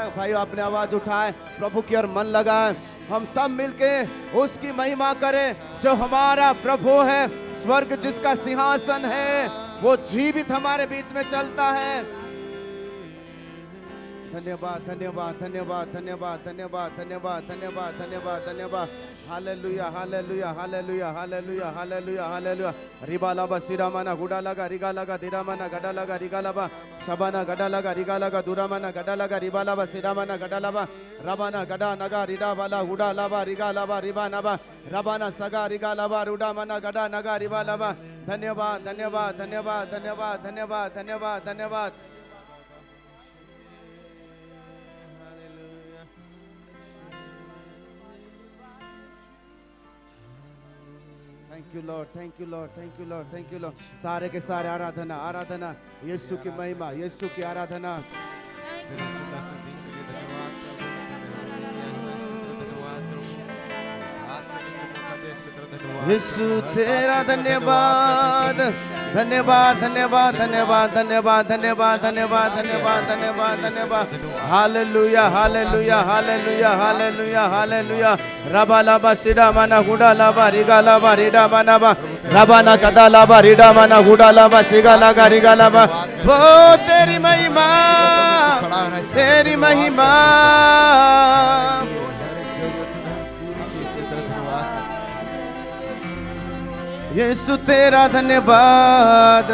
भाई अपने आवाज उठाए, प्रभु की ओर मन लगाए, हम सब मिलके उसकी महिमा करें जो हमारा प्रभु है। स्वर्ग जिसका सिंहासन है वो जीवित हमारे बीच में चलता है। धन्यवाद धन्यवाद धन्यवाद धन्यवाद धन्यवाद धन्यवाद धन्यवाद धन्यवाद धन्यवाद। Hallelujah hallelujah hallelujah hallelujah hallelujah hallelujah. Riba लबा सिरामना गुडा लगा रिगा लगा दिरामना गडा लगा रिगा लबा सबना गडा लगा रिगा लगा दुरामना गडा लगा रिबा लबा सिरामना गडा लबा रबाना गडा नगा रिडा वाला गुडा लबा रिगा लबा रिबा नबा रबाना सगा रिगा लबा रुडा मना गडा नगा रिबा लबा। धन्यवाद धन्यवाद धन्यवाद धन्यवाद धन्यवाद धन्यवाद धन्यवाद। Thank you Lord thank you Lord thank you Lord thank you Lord. सारे के सारे आराधना आराधना यीशु की महिमा यीशु की आराधना। यीशु तेरा धन्यवाद धन्यवाद धन्यवाद धन्यवाद धन्यवाद धन्यवाद धन्यवाद धन्यवाद धन्यवाद धन्यवाद। Hallelujah hallelujah hallelujah hallelujah hallelujah. रबा लबा सिडा मना गुडा लबा रिगा लबा रिडा मना बा रबाना कदा लबा रिडा मना गुडा लबा सिगा लगा रिगा लबा। वो तेरी महिमा तेरी महिमा। यीशु तेरा धन्यवाद।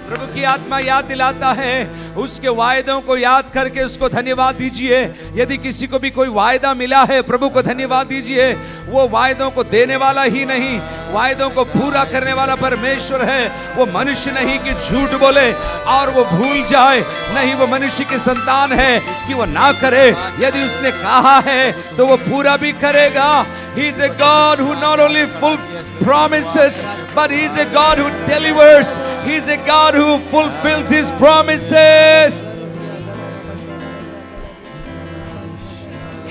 प्रभु की आत्मा याद दिलाता है, उसके वायदों को याद करके उसको धन्यवाद दीजिए। यदि किसी को भी कोई वायदा मिला है, प्रभु को धन्यवाद दीजिए। वो वायदों को देने वाला ही नहीं, वायदों को पूरा करने वाला परमेश्वर है। वो मनुष्य नहीं कि झूठ बोले और वो भूल जाए, नहीं वो मनुष्य की संतान है कि वो ना करे। यदि उसने कहा है तो वो पूरा भी करेगा। He is a God who not only fulfills promises, but He is a God who delivers. He is a God who fulfills His promises.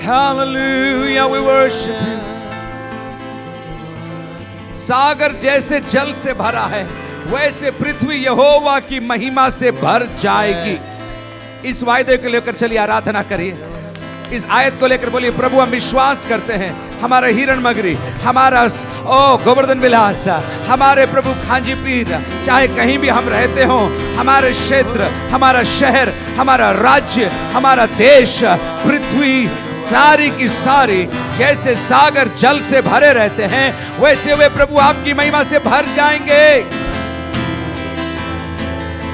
Hallelujah, we worship you. सागर जैसे जल से भरा है, वैसे पृथ्वी यहोवा की महिमा से भर जाएगी। इस वायदे को लेकर चलिए आराधना करिए। इस आयत को लेकर बोलिए, प्रभु हम विश्वास करते हैं, हमारा हिरण मगरी, हमारा गोवर्धन विलास, हमारे प्रभु खांजी पीर, चाहे कहीं भी हम रहते हों, हमारे क्षेत्र, हमारा शहर, हमारा राज्य, हमारा देश, पृथ्वी सारी की सारी जैसे सागर जल से भरे रहते हैं, वैसे वे प्रभु आपकी महिमा से भर जाएंगे।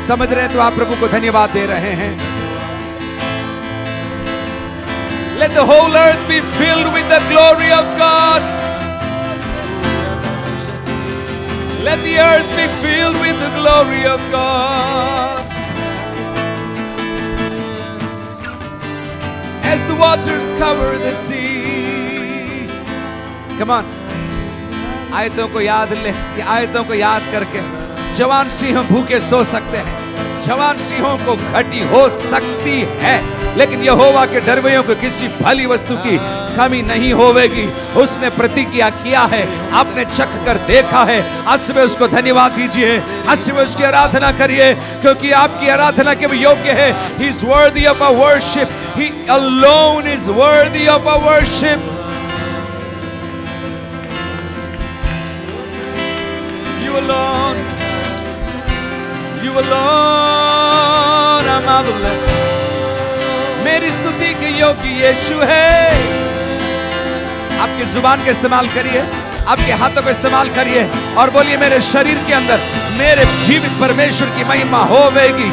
समझ रहे हैं तो आप प्रभु को धन्यवाद दे रहे हैं। Let the whole earth be filled with the glory of God. Let the earth be filled with the glory of God. As the waters cover the sea. Come on. आयतों को याद ले, ये आयतों को याद करके जवान सिंह भूखे सो सकते हैं, जवान सिंहों को घटी हो सकती है, लेकिन यहोवा के डरवैयों को किसी भली वस्तु की कमी नहीं होवेगी। उसने प्रतिज्ञा किया है, आपने चख कर देखा है। आज सुबह उसको धन्यवाद दीजिए, आज सुबह उसकी आराधना करिए, क्योंकि आपकी आराधना के भी योग्य है। He is worthy of our worship. He alone is worthy of our worship. You alone, you alone are marvelous. मेरी स्तुति के योग्य यीशु है। आपकी जुबान का इस्तेमाल करिए, आपके हाथों का इस्तेमाल करिए और बोलिए, मेरे शरीर के अंदर मेरे जीवित परमेश्वर की महिमा होवेगी।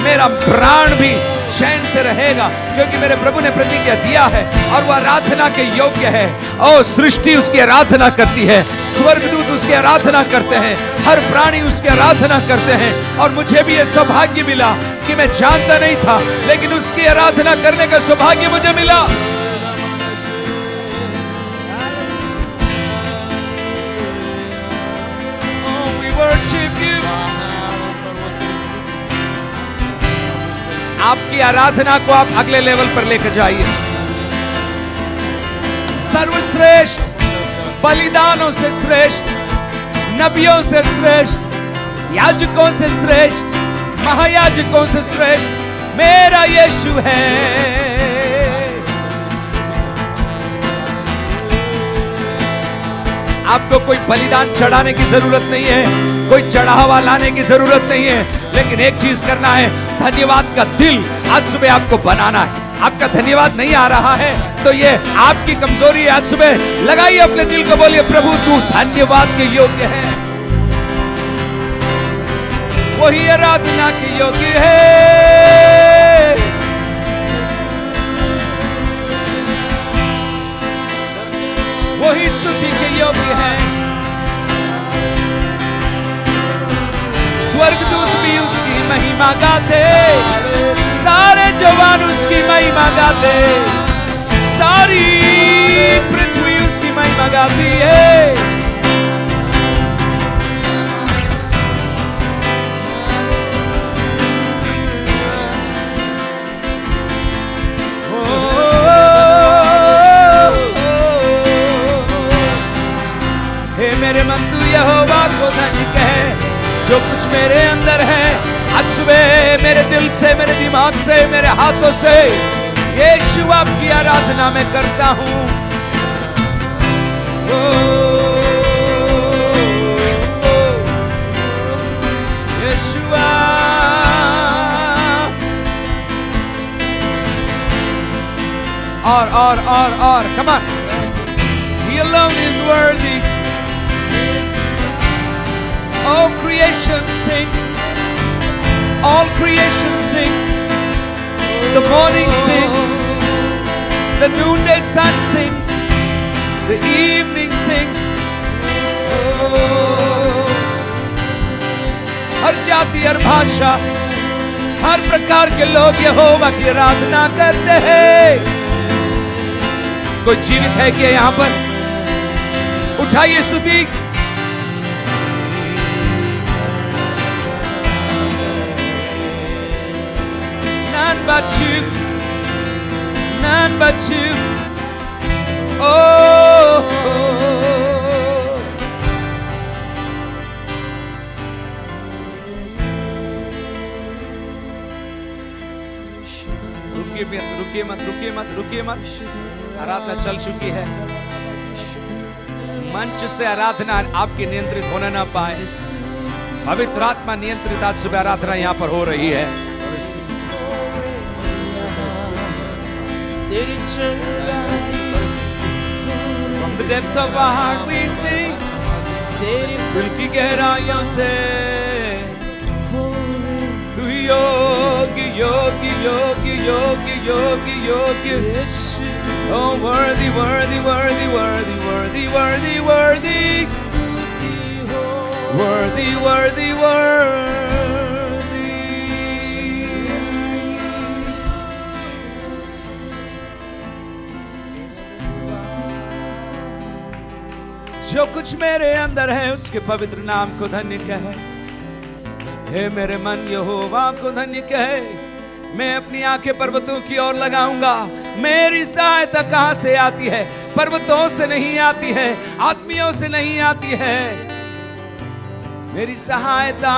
मेरा प्राण भी चैन से रहेगा, क्योंकि मेरे प्रभु ने प्रतिज्ञा दिया है और वह आराधना के योग्य है। ओ सृष्टि उसकी आराधना करती है, स्वर्गदूत उसकी आराधना करते हैं, हर प्राणी उसकी आराधना करते हैं। और मुझे भी यह सौभाग्य मिला कि मैं जानता नहीं था, लेकिन उसकी आराधना करने का सौभाग्य मुझे मिला। आपकी आराधना को आप अगले लेवल पर लेकर जाइए। सर्वश्रेष्ठ, बलिदानों से श्रेष्ठ, नबियों से श्रेष्ठ, याजकों से श्रेष्ठ, महायाजकों से श्रेष्ठ मेरा यीशु है। आपको कोई बलिदान चढ़ाने की जरूरत नहीं है, कोई चढ़ावा लाने की जरूरत नहीं है, लेकिन एक चीज करना है, धन्यवाद का दिल आज सुबह आपको बनाना है। आपका धन्यवाद नहीं आ रहा है तो ये आपकी कमजोरी है। आज सुबह लगाइए अपने दिल को, बोलिए प्रभु तू धन्यवाद के योग्य है, वही आराधना के योग्य है। वही स्तुति के योग्य है। स्वर्गदूत भी उसकी महिमा गाते, सारे जवान उसकी महिमा गाते, सारी पृथ्वी उसकी महिमा गाती है। हे मेरे मन तू यहोवा को धन्य कह, जो कुछ मेरे अंदर है। आज सुबह मेरे दिल से, मेरे दिमाग से, मेरे हाथों से यीशु आपकी आराधना मैं करता हूँ। यीशुआ और come on, He alone is worthy. All creation sings, all creation sings, the morning sings, the noonday sun sings, the evening sings. Oh, हर जाति, हर भाषा, हर प्रकार के लोग यहोवा की आराधना करते हैं। कोई जीवित है क्या यहाँ पर? उठाइए स्तुति। None but you, none but you. Oh, रुकिए मत। आराधना चल चुकी है। मंच से आराधना आपकी नियंत्रित होने ना पाए। पवित्र आत्मा नियंत्रित आज सुबह आराधना यहाँ पर हो रही है। From the depths of our heart we sing, दिल की गहराइयों से तू Yogi Yogi Yogi Yogi Yogi Yogi. Oh worthy worthy worthy worthy worthy worthy worthy worthy worthy worthy। जो कुछ मेरे अंदर है उसके पवित्र नाम को धन्य कहे। हे मेरे मन यहोवा को धन्य कहे। मैं अपनी आंखें पर्वतों की ओर लगाऊंगा। मेरी सहायता कहां से आती है? पर्वतों से नहीं आती है, आदमियों से नहीं आती है। मेरी सहायता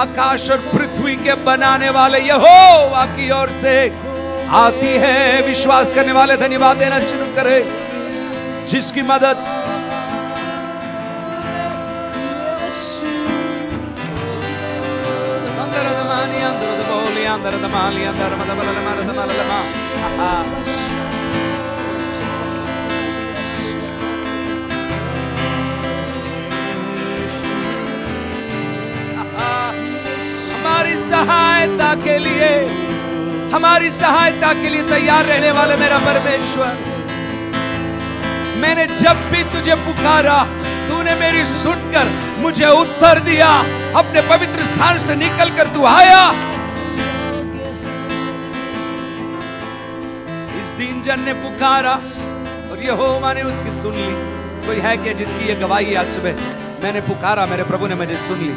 आकाश और पृथ्वी के बनाने वाले यहोवा की ओर से आती है। विश्वास करने वाले धन्यवाद देना शुरू करें, जिसकी मदद हमारी सहायता के लिए तैयार रहने वाले मेरा परमेश्वर। मैंने जब भी तुझे पुकारा तूने मेरी सुनकर मुझे उत्तर दिया। अपने पवित्र स्थान से निकलकर तू आया। इस दीन जन ने पुकारा और यहोवा ने उसकी सुन ली। कोई है क्या जिसकी ये गवाही आज सुबह? मैंने पुकारा, मेरे प्रभु ने मुझे सुन ली।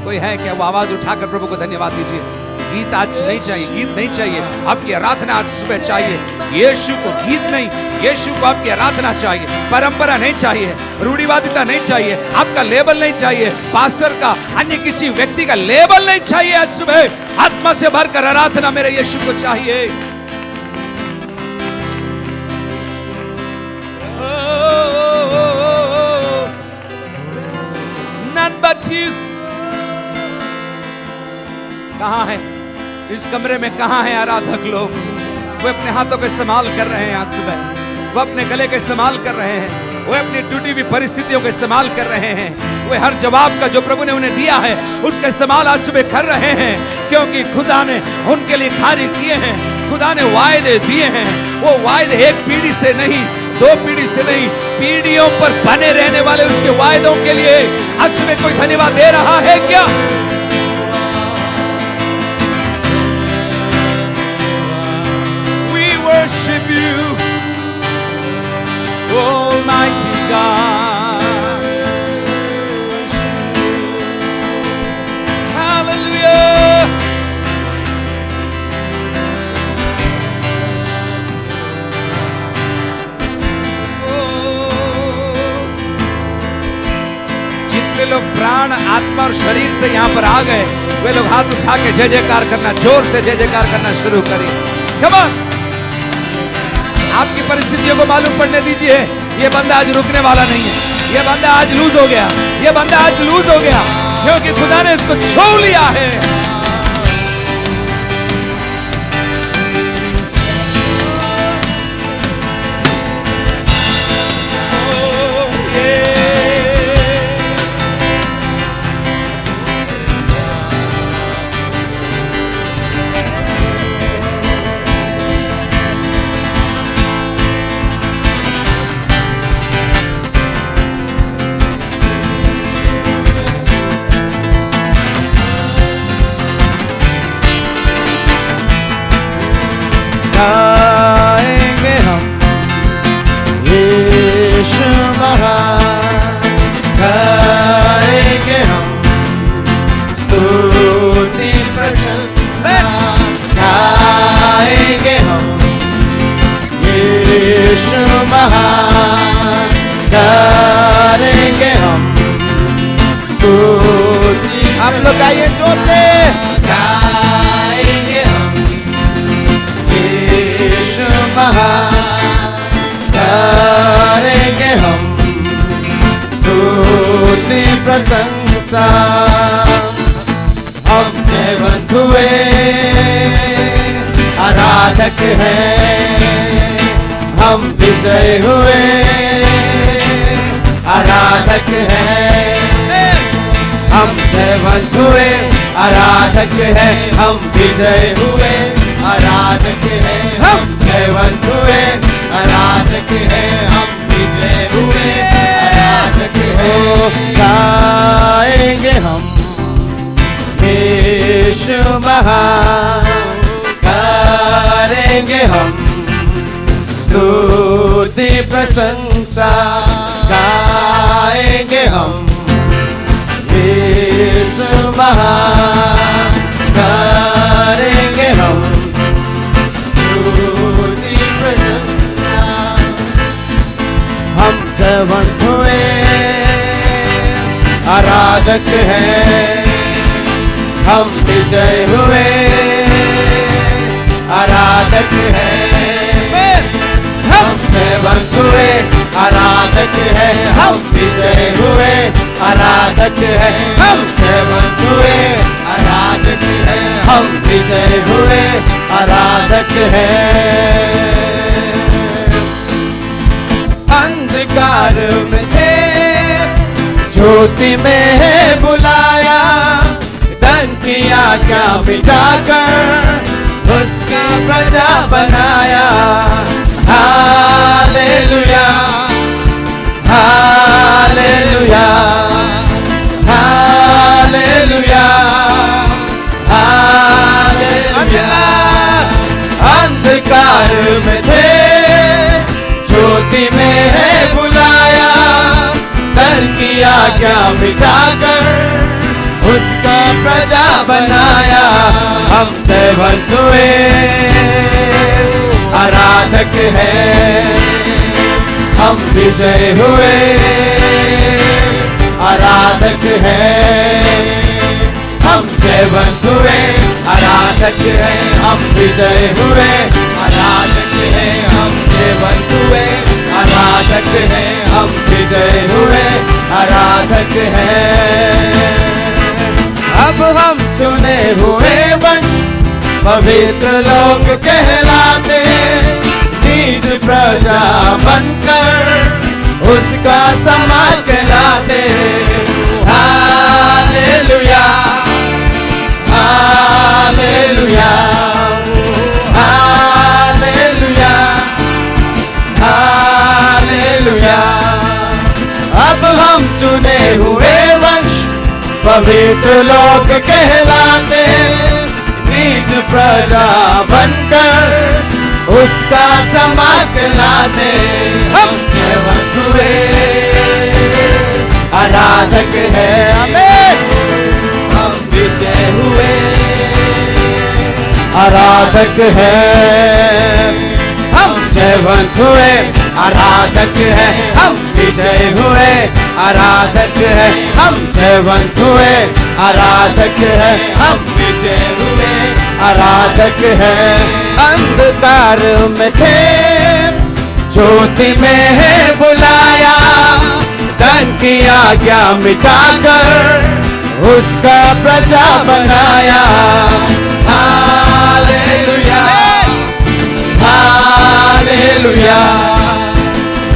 कोई है क्या? वो आवाज उठाकर प्रभु को धन्यवाद दीजिए। गीत आज नहीं चाहिए, गीत नहीं चाहिए, आपकी आराधना आज सुबह चाहिए। यीशु को गीत नहीं, यीशु को आपकी आराधना चाहिए। परंपरा नहीं चाहिए, रूढ़िवादिता नहीं चाहिए, आपका लेबल नहीं चाहिए, पास्टर का, अन्य किसी व्यक्ति का लेबल नहीं चाहिए। आज सुबह आत्मा से भरकर आराधना मेरे यीशु को चाहिए। None but you। कहाँ है इस कमरे में, कहाँ है आराधक लोग? वो अपने हाथों का इस्तेमाल कर रहे हैं आज सुबह, वो अपने गले का इस्तेमाल कर रहे हैं, वो अपनी टूटी हुई परिस्थितियों का इस्तेमाल कर रहे हैं, वो हर जवाब का जो प्रभु ने उन्हें दिया है उसका इस्तेमाल आज सुबह कर रहे हैं, क्योंकि खुदा ने उनके लिए कार्य किए हैं, खुदा ने वायदे दिए हैं। वो वायदे एक पीढ़ी से नहीं, 2 पीढ़ी से नहीं, पीढ़ियों पर बने रहने वाले उसके वायदों के लिए आज सुबह कोई धन्यवाद दे रहा है क्या? Worship you, Almighty God. Hallelujah. जितने लोग प्राण, आत्मा और शरीर से यहाँ पर आ गए, वे लोग हाथ उठा के जय जयकार करना, जोर से जय जयकार करना शुरू करें। Come on. आपकी परिस्थितियों को मालूम पड़ने दीजिए, ये बंदा आज रुकने वाला नहीं है, ये बंदा आज लूज हो गया, ये बंदा आज लूज हो गया, क्योंकि खुदा ने इसको छू लिया है। गाएंगे हम यीशु महान, गाएंगे हम स्तुति प्रशंसा, गाएंगे हम यीशु महान, करेंगे हम स्तुति। आप लोग गाइए जोर से, गाएंगे हम यीशु महान, करेंगे हम स्तुति प्रशंसा। हम जयवंत हुए आराधक हैं, हम विजय हुए आराधक हैं, हम जयवंत हुए आराधक हैं, हम विजय हुए आराधक हैं, हम जयवंत हुए आराधक हैं, हम विजय हुए आराधक हैं। गाएंगे हम यीशु महान, करेंगे हम स्तुति प्रशंसा, गाएंगे हम यीशु महान, करेंगे हम स्तुति प्रशंसा। हम जयवंत हुए आराधक हैं, हम विजय हुए आराधक हैं, हम जयवंत हुए आराधक हैं, हम विजय हुए आराधक हैं, हम जयवंत हुए आराधक हैं, हम विजय हुए आराधक हैं। अंधकार में थे, ज्योति में है बुलाया, धन की आज्ञा मिटाकर उसकी प्रजा बनाया। Hallelujah, hallelujah, hallelujah, hallelujah. अंधकार में थे, ज्योति में है बुलाया, धन की आज्ञा मिटाकर उसका प्रजा बनाया। हम जयवंत हुए, आराधक हैं, हम विजय हुए, आराधक हैं, हम जयवंत हुए, आराधक हैं, हम विजय हुए, आराधक हैं, हम जयवंत हुए, आराधक हैं, हम विजय हुए, आराधक हैं। अब हम चुने हुए वंश, पवित्र लोग कहलाते, निज प्रजा बनकर उसका समाज कहलाते। Hallelujah, hallelujah, hallelujah, hallelujah. अब हम चुने हुए वंश, पवित्र लोग कहलाते, निज प्रजा बनकर उसका समाज कहलाते। हम जयवंत हुए, आराधक हैं, आमीन। हम विजय हुए, आराधक हैं, हम जयवंत हुए, आराधक हैं, हम विजय हुए, आराधक हैं, हम जयवंत हुए, आराधक हैं, हम विजय हुए, आराधक हैं। अंधकार में थे, ज्योति में है बुलाया, धन की आज्ञा मिटाकर उसका प्रजा बनाया। Hallelujah, hallelujah,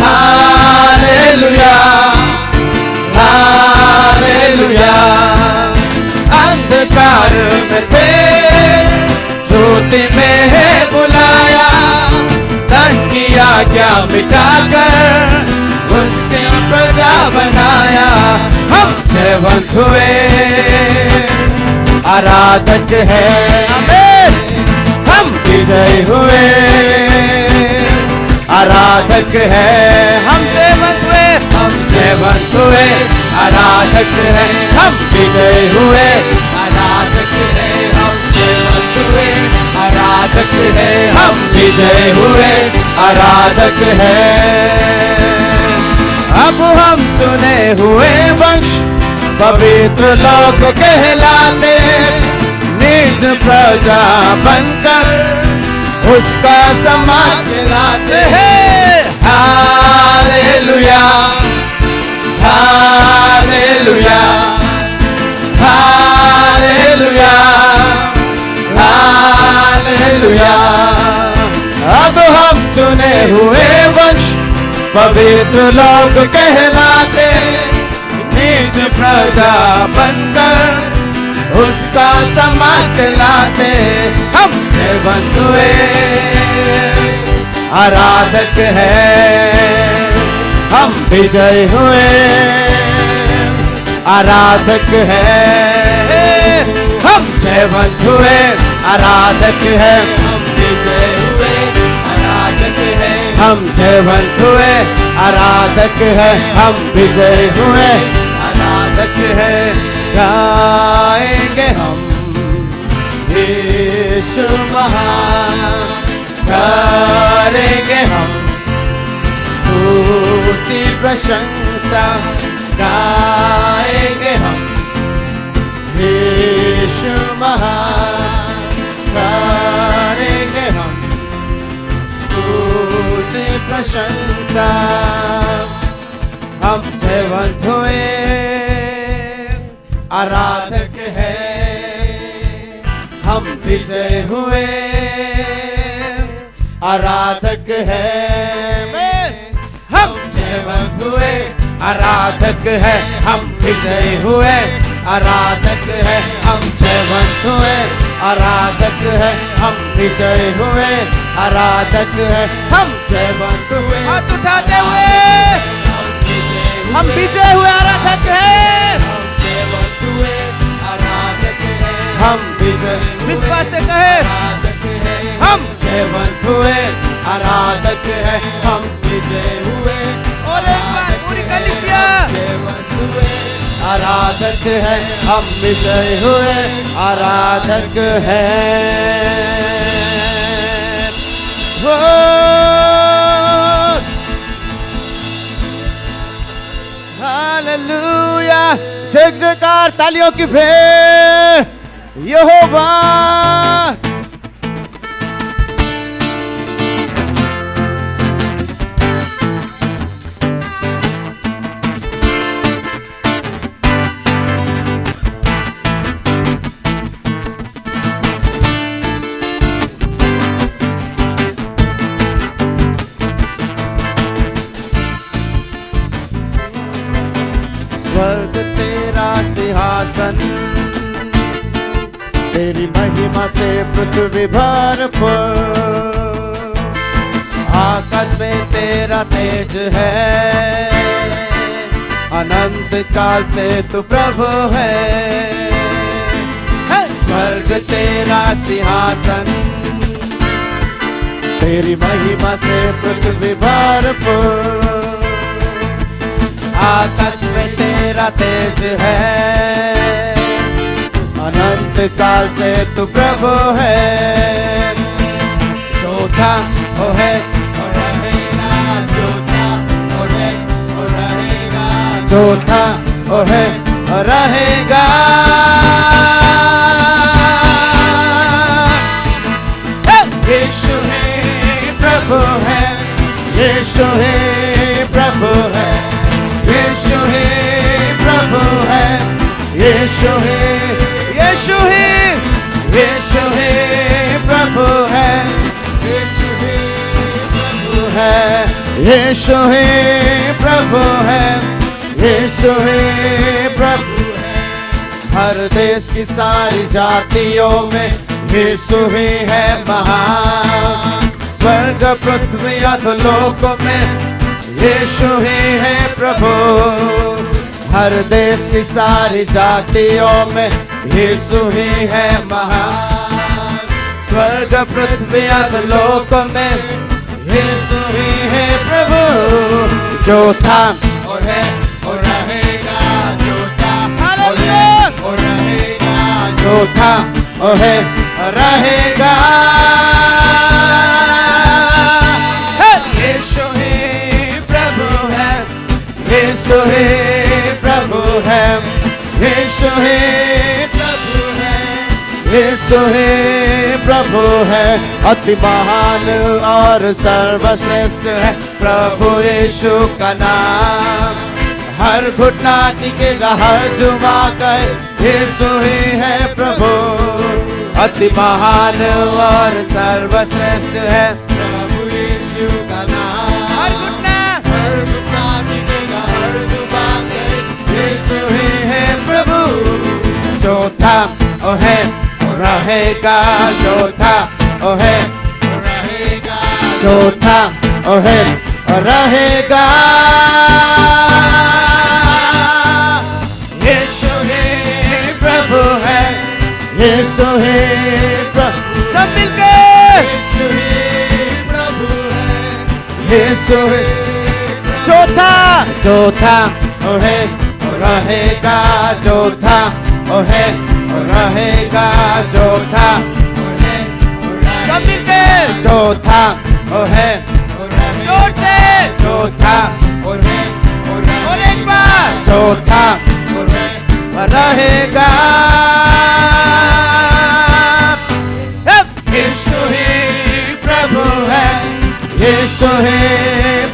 hallelujah, hallelujah. अंधकार में थे, ज्योति में है बुलाया, धन की आज्ञा मिटाकर उसके प्रजा बनाया। हम जयवंत हुए, आराधक हैं, आमीन। हम विजय हुए, आराधक हैं, हम जयवंत हुए, हम जयवंत हुए, आराधक हैं, हम विजय हुए, आराधक हैं, हम जयवंत हुए, आराधक हैं, हम विजय हुए, आराधक हैं। अब हम चुने हुए वंश, पवित्र लोग कहलाते, निज प्रजा बनकर उसका समाज कहलाते हैं। Hallelujah, hallelujah, hallelujah, hallelujah. अब हम चुने हुए वंश, पवित्र लोग कहलाते, निज प्रजा बनकर उसका समाज कहलाते। हम जयवंत हुए, आराधक हैं, हम विजय हुए, आराधक हैं, हम जयवंत हुए, आराधक हैं, हम विजय हुए, आराधक हैं, हम जयवंत हुए, आराधक हैं, हम विजय हुए, आराधक हैं। गाएंगे हम यीशु महान, करेंगे हम स्तुति प्रशंसा, गाएंगे हम यीशु महान, करेंगे हम स्तुति प्रशंसा। हम जयवंत हुए, आराधक हैं, हम विजय हुए, आराधक हैं, हम जयवंत हुए, आराधक हैं, हम विजय हुए, आराधक हैं, हम जयवंत हुए, आराधक हैं, हम विजय हुए, आराधक हैं, हम जयवंत हुए। हाथ उठाते हुए हम विजय हुए, आराधक हैं, हम विजय, विश्वास से कहे, हम जयवंत हुए, आराधक हैं, हम विजय हुए। और एक बार पूरी कलीसिया, जयवंत हुए, आराधक है, हम विजय हुए आराधक है। हालेलुया, जय जयकार, तालियों की भेंट यहोवा। स्वर्ग तेरा सिंहासन, तेरी महिमा से पृथ्वी भरपूर, आकाश में तेरा तेज है, अनंत काल से तू प्रभु है। स्वर्ग तेरा सिंहासन, तेरी महिमा से पृथ्वी भरपूर, आकाश में तेरा तेज है, अनंत काल से तू प्रभु है। चौथा ओ है ओ रहेगा, चौथा ओ है ओ रहेगा, चौथा ओ है ओ रहेगा। यीशु ही प्रभु है, यीशु ही प्रभु है, यीशु ही प्रभु है, यीशु ही, यीशु ही, यीशु ही प्रभु है, यीशु ही प्रभु है, यीशु ही प्रभु है, यीशु ही प्रभु है। हर देश की सारी जातियों में यीशु ही है महान, स्वर्ग पृथ्वी अधोलोक में यीशु ही है प्रभु। हर देश की सारी जातियों में यीशु ही है महान, स्वर्ग पृथ्वी अधोलोक में यीशु ही है प्रभु। जो था और है और रहेगा, जो था और है और रहेगा, जो था और है और रहेगा। यीशु ही प्रभु है, यीशु ही प्रभु है, यीशु ही प्रभु है। अति महान और सर्वश्रेष्ठ है प्रभु यीशु का नाम। हर घुटना टिकेगा, हर जुबा कहे यीशु ही है प्रभु। अति महान और सर्वश्रेष्ठ है प्रभु यीशु का नाम। हर घुटना टिकेगा, हर जुबा कहे यीशु ही है प्रभु। जो था ओ है ओ रहेगा, जो था ओ है ओ रहेगा, जो था ओ है ओ रहेगा। यीशु ही प्रभु है, यीशु ही प्रभु। सब मिलके यीशु ही प्रभु है, यीशु ही। चौथा चौथा ओ है ओ रहेगा, चौथा ओ है ओ रहेगा, चौथा ओ है ओ रहेगा। सब मिलके चौथा ओ है ओ रहेगा, जोर से चौथा ओ है ओ रहेगा। और एक बार चौथा ओ है ओ रहेगा। यीशु ही प्रभु है, यीशु ही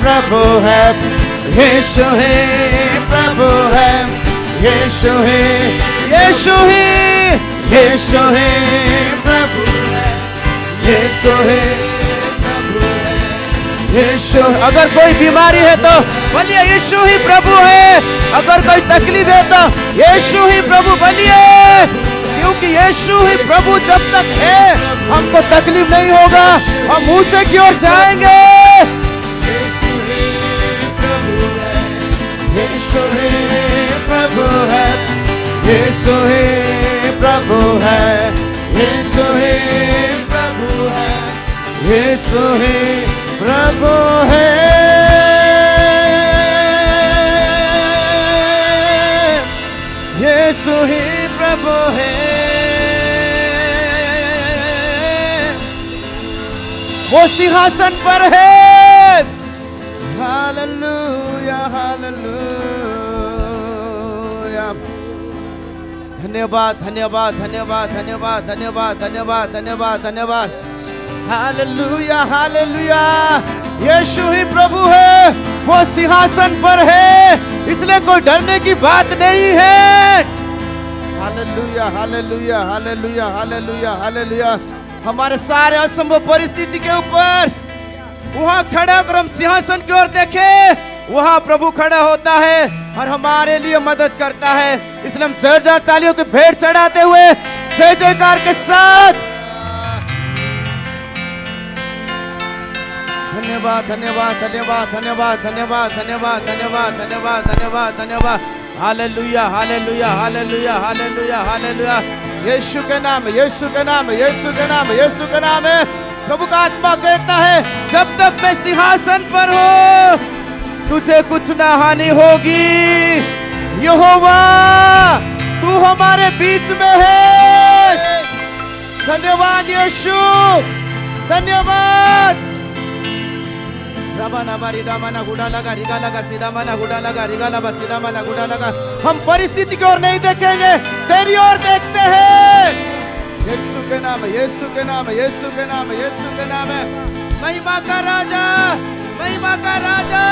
प्रभु है, यीशु ही प्रभु है, यीशु ही, यीशु ही, यीशु ही प्रभु है, यीशु ही प्रभु है, यीशु। अगर कोई बीमारी है तो बोलिए यीशु ही प्रभु है। अगर कोई तकलीफ है तो यीशु ही प्रभु बोलिए, क्योंकि यीशु ही प्रभु जब तक है हमको तकलीफ नहीं होगा, हम ऊंचे की ओर जाएंगे। यीशु ही प्रभु है, यीशु ही प्रभु है, यीशु ही प्रभु है, यीशु ही प्रभु है, यीशु ही प्रभु है। सिंहासन पर है। Hallelujah hallelujah. धन्यवाद धन्यवाद धन्यवाद धन्यवाद धन्यवाद धन्यवाद धन्यवाद धन्यवाद। Hallelujah hallelujah. यीशु ही प्रभु है, वो सिंहासन पर है, इसलिए कोई डरने की बात नहीं है। Hallelujah hallelujah hallelujah hallelujah hallelujah. हमारे सारे असंभव परिस्थिति के ऊपर वहां खड़ा होकर हम सिंहासन की ओर देखे, वहां प्रभु खड़ा होता है और हमारे लिए मदद करता है। इसलिए हम जोरदार तालियों की भेंट चढ़ाते हुए जय जयकार के साथ धन्यवाद धन्यवाद धन्यवाद धन्यवाद धन्यवाद धन्यवाद धन्यवाद धन्यवाद धन्यवाद धन्यवाद। Hallelujah hallelujah hallelujah hallelujah hallelujah. Yeshu के नाम यीशु के नाम यीशु के नाम यीशु के नाम है। प्रभु का आत्मा कहता है जब तक मैं सिंहासन पर हूँ तुझे कुछ ना हानि होगी। यहोवा तू हमारे बीच में है। धन्यवाद यीशु धन्यवाद। हम परिस्थिति की ओर नहीं देखेंगे, तेरी ओर देखते हैं। यीशु के नाम यीशु के नाम यीशु के नाम यीशु के नाम है। महिमा का राजा महिमा का राजा।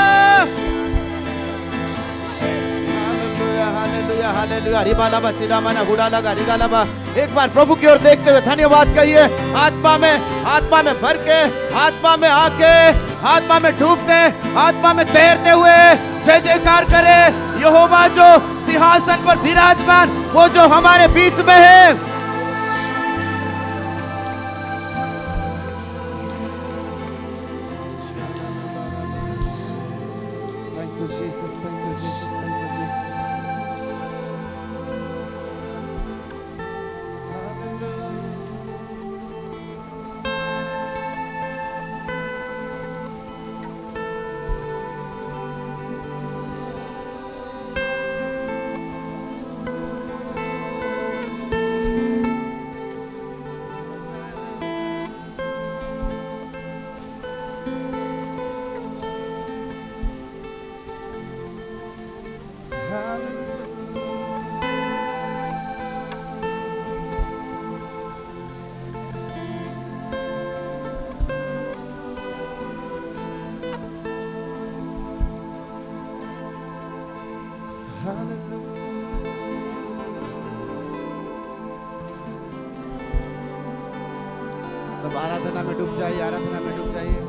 Hallelujah hallelujah hallelujah. रिबालाबा सिदामाना गुडालागा रिगालाबा। एक बार प्रभु की ओर देखते हुए धन्यवाद कहिए। आत्मा में भर के, आत्मा में आके, आत्मा में डूबते, आत्मा में तैरते हुए जय जयकार करे। यहोवा जो सिंहासन पर विराजमान, वो जो हमारे बीच में है। Thank you Jesus, thank you Jesus, thank you Jesus. सब आराधना में डूब जाइए, आराधना में डूब जाइए।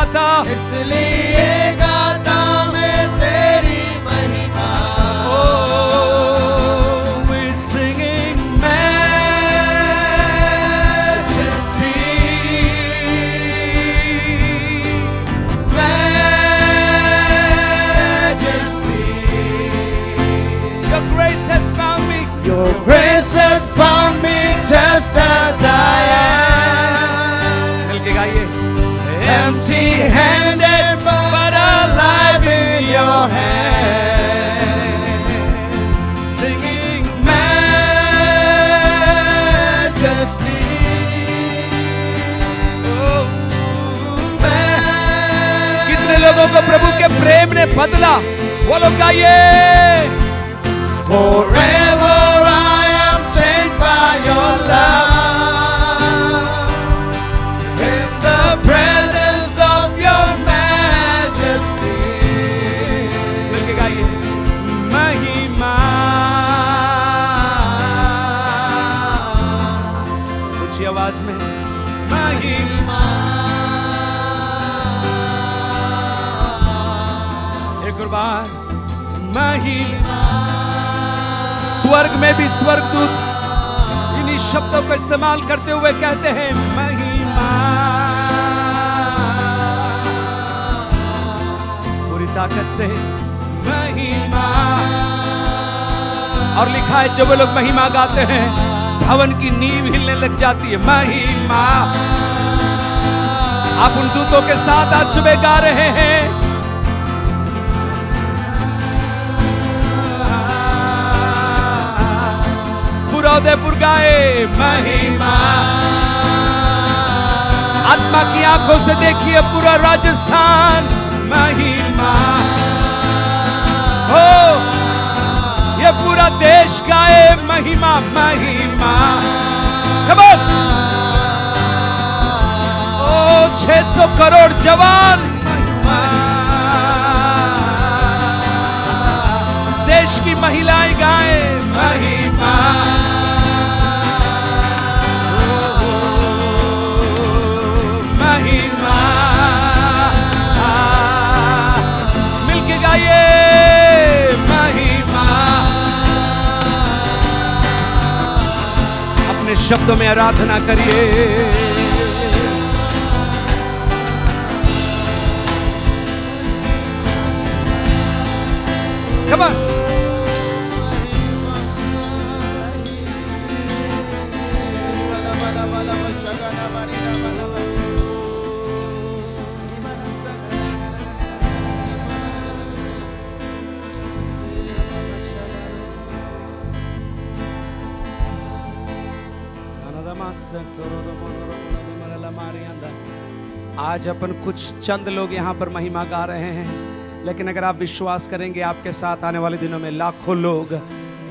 गाता, इसलिए गाता मैं तेरी महिमा। Oh, we're singing majesty, majesty. your grace has found me, Your grace has found me just as I am. मिलके गाइए, Empty-handed but alive in your hand. singing Majesty. oh, कितने लोगों को प्रभु के प्रेम ने बदला, वो लोग गाइए, Forever I am changed by your love. In the presence of your majesty. मिलके गाइए, महिमा, ऊंची आवाज में महिमा। एक और बार महिमा। स्वर्ग में भी स्वर्गदूत इन्हीं शब्दों का इस्तेमाल करते हुए कहते हैं महिमा। पूरी ताकत से महिमा। और लिखा है जब वो लोग महिमा गाते हैं भवन की नींव हिलने लग जाती है। महिमा। आप उन दूतों के साथ आज सुबह गा रहे हैं, पूरा उदयपुर गाए महिमा। आत्मा की आंखों से देखिए पूरा राजस्थान महिमा। हो ये पूरा देश गाए महिमा महिमा। Come on! ओ 600 करोड़ जवान इस देश की महिलाएं गाए महिमा। महिमा मिलके गाइए महिमा। अपने शब्दों में आराधना करिए। Come on. आज अपन कुछ चंद लोग यहाँ पर महिमा गा रहे हैं, लेकिन अगर आप विश्वास करेंगे आपके साथ आने वाले दिनों में लाखों लोग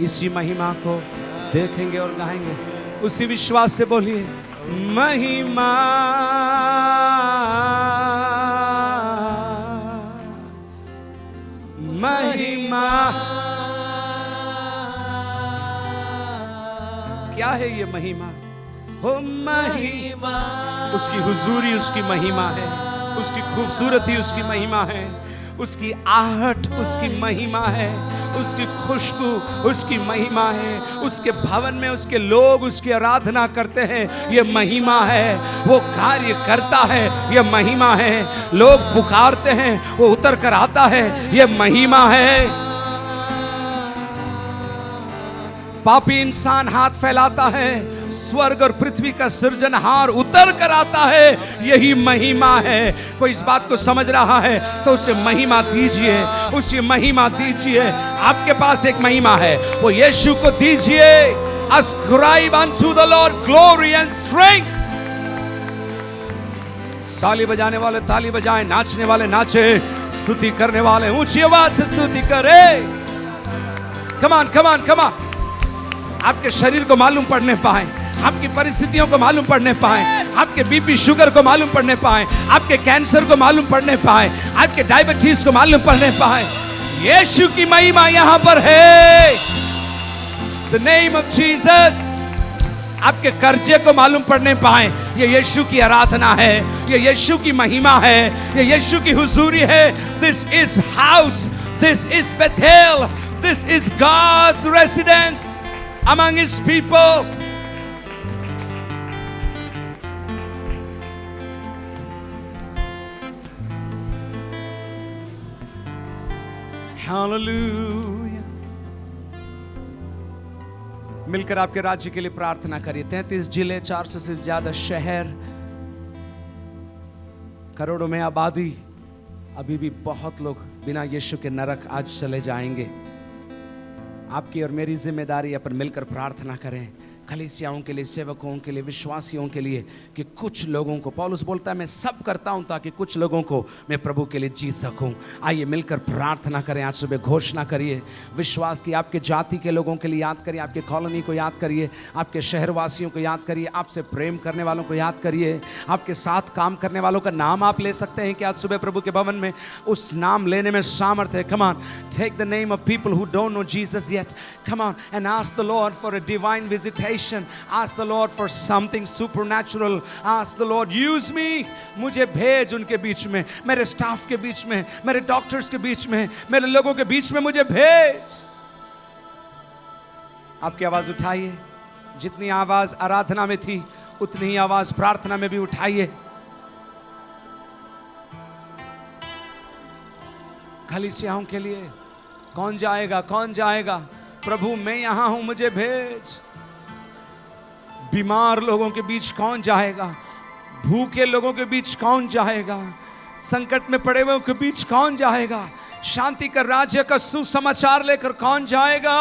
इसी महिमा को देखेंगे और गाएंगे। उसी विश्वास से बोलिए महिमा महिमा। क्या है ये महिमा? हो महिमा। उसकी हुजूरी उसकी महिमा है, उसकी खूबसूरती उसकी महिमा है, उसकी आहट उसकी महिमा है, उसकी खुशबू उसकी महिमा है, उसके भवन में उसके लोग उसकी आराधना करते हैं, ये महिमा है। वो कार्य करता है, ये महिमा है। लोग पुकारते हैं, वो उतर कर आता है, ये महिमा है। पापी इंसान हाथ फैलाता है, स्वर्ग और पृथ्वी का सृजनहार उतर कर आता है, यही महिमा है। कोई इस बात को समझ रहा है तो उसे महिमा दीजिए, उसे महिमा दीजिए। आपके पास एक महिमा है, वो यीशु को दीजिए। Ascribe unto the Lord glory and strength। ताली बजाने वाले ताली बजाएं, नाचने वाले नाचे, स्तुति करने वाले ऊंची आवाज से स्तुति करें। Come on, come on, come on। आपके शरीर को मालूम पड़ने पाए, आपकी परिस्थितियों को मालूम पड़ने पाए, आपके बीपी शुगर को मालूम पड़ने पाए, आपके कैंसर को मालूम पड़ने पाए, आपके डायबिटीज को मालूम पड़ने पाए। यीशु की महिमा यहां पर है। The name of Jesus। आपके कर्जे को मालूम पड़ने पाए ये यीशु की आराधना है, ये यीशु की महिमा है, ये यीशु की हुजूरी है। This is house, this is Bethel, this is God's residence among his people. Hallelujah. मिलकर आपके राज्य के लिए प्रार्थना करिए। 33 जिले, 400 से ज्यादा शहर, करोड़ों में आबादी, अभी भी बहुत लोग बिना यीशु के नरक आज चले जाएंगे। आपकी और मेरी जिम्मेदारी है पर मिलकर प्रार्थना करें कलीसियाओं के लिए, सेवकों के लिए, विश्वासियों के लिए, कि कुछ लोगों को, पौलुस बोलता है मैं सब करता हूं ताकि कुछ लोगों को मैं प्रभु के लिए जी सकूं। आइए मिलकर प्रार्थना करें। आज सुबह घोषणा करिए विश्वास की। आपके जाति के लोगों के लिए याद करिए, आपके कॉलोनी को याद करिए, आपके शहरवासियों को याद करिए, आपसे प्रेम करने वालों को याद करिए, आपके साथ काम करने वालों का नाम आप ले सकते हैं कि आज सुबह प्रभु के भवन में उस नाम लेने में सामर्थ्य है। Come on, take the name of people who don't know Jesus yet, come on and ask the Lord for a divine visitation. Ask the Lord for something supernatural. Ask the Lord, use me. मुझे भेज उनके बीच में, मेरे staff के बीच में, मेरे doctors के बीच में, मेरे लोगों के बीच में मुझे भेज। आपकी आवाज उठाइए। जितनी आवाज आराधना में थी उतनी ही आवाज प्रार्थना में भी उठाइए। कलीसियाओं के लिए कौन जाएगा, कौन जाएगा? प्रभु मैं यहां हूं, मुझे भेज। बीमार लोगों के बीच कौन जाएगा? भूखे लोगों के बीच कौन जाएगा? संकट में पड़े हुए के बीच कौन जाएगा? शांति का राज्य का सुसमाचार लेकर कौन जाएगा?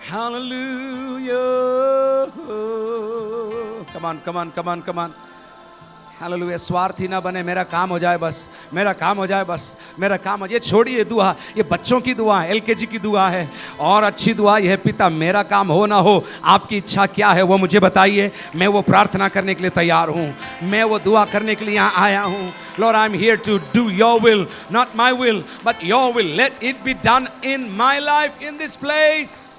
Hallelujah. Come on, come on, come on, come on. Hallelujah. स्वार्थी ना बने, मेरा काम हो जाए बस, मेरा काम हो जाए बस, मेरा काम हो। ये छोड़िए दुआ, ये बच्चों की दुआ है, LKG की दुआ है। और अच्छी दुआ यह है, पिता मेरा काम हो ना हो, आपकी इच्छा क्या है वो मुझे बताइए। मैं वो प्रार्थना करने के लिए तैयार हूँ, मैं वो दुआ करने के लिए यहाँ आया हूँ। Lord, I'm here to do your will, not my will, but your will. Let it be done in my life, in this place.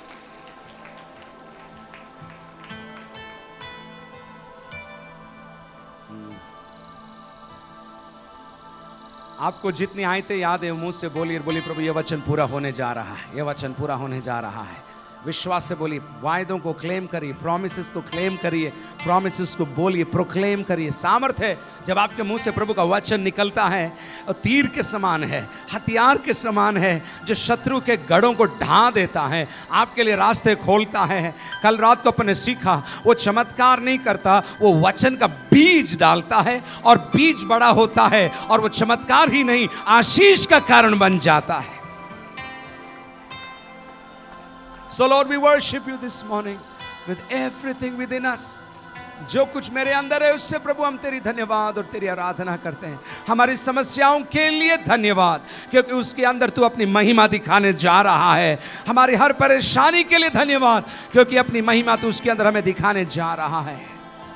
आपको जितनी आयतें याद है मुंह से बोलिए, बोलिए प्रभु ये वचन पूरा होने जा रहा है, ये वचन पूरा होने जा रहा है। विश्वास से बोलिए, वायदों को क्लेम करिए, प्रॉमिसेस को क्लेम करिए, प्रॉमिसेस को बोलिए, प्रोक्लेम करिए। सामर्थ है जब आपके मुंह से प्रभु का वचन निकलता है, और तीर के समान है, हथियार के समान है, जो शत्रु के गढ़ों को ढा देता है, आपके लिए रास्ते खोलता है। कल रात को अपने सीखा, वो चमत्कार नहीं करता, वो वचन का बीज डालता है और बीज बड़ा होता है, और वो चमत्कार ही नहीं आशीष का कारण बन जाता है। So Lord, we worship you this morning with everything within us. जो कुछ मेरे अंदर है उससे प्रभु हम तेरी धन्यवाद और तेरी आराधना करते हैं। हमारी समस्याओं के लिए धन्यवाद, क्योंकि उसके अंदर तू अपनी महिमा दिखाने जा रहा है। हमारी हर परेशानी के लिए धन्यवाद, क्योंकि अपनी महिमा तू उसके अंदर हमें दिखाने जा रहा है।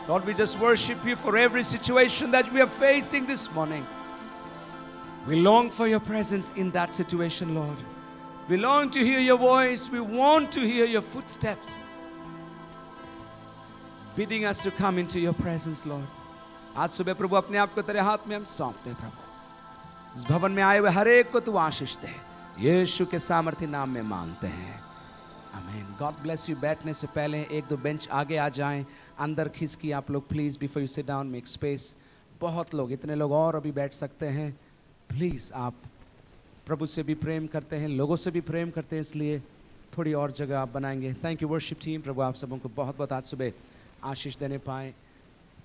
Lord, we just worship you for every situation that we are facing this morning. We long for your presence in that situation, Lord. We long to hear your voice. We want to hear your footsteps bidding us to come into your presence, Lord. आज सुबह प्रभु अपने आप को तेरे हाथ में हम सौंपते हैं। प्रभु इस भवन में आए हुए हर एक को तू आशीष दे, यीशु के सामर्थ्य नाम में मांगते हैं, आमीन। God bless you. बैठने से पहले एक दो बेंच आगे आ जाएं, अंदर खिसकी आप लोग please, before you sit down, make space. बहुत लोग, इतने लोग और अभी बैठ सकते हैं। प्लीज, आप प्रभु से भी प्रेम करते हैं, लोगों से भी प्रेम करते हैं, इसलिए थोड़ी और जगह आप बनाएंगे। Thank you worship team. प्रभु आप सबों को बहुत बहुत आज सुबह आशीष देने पाए।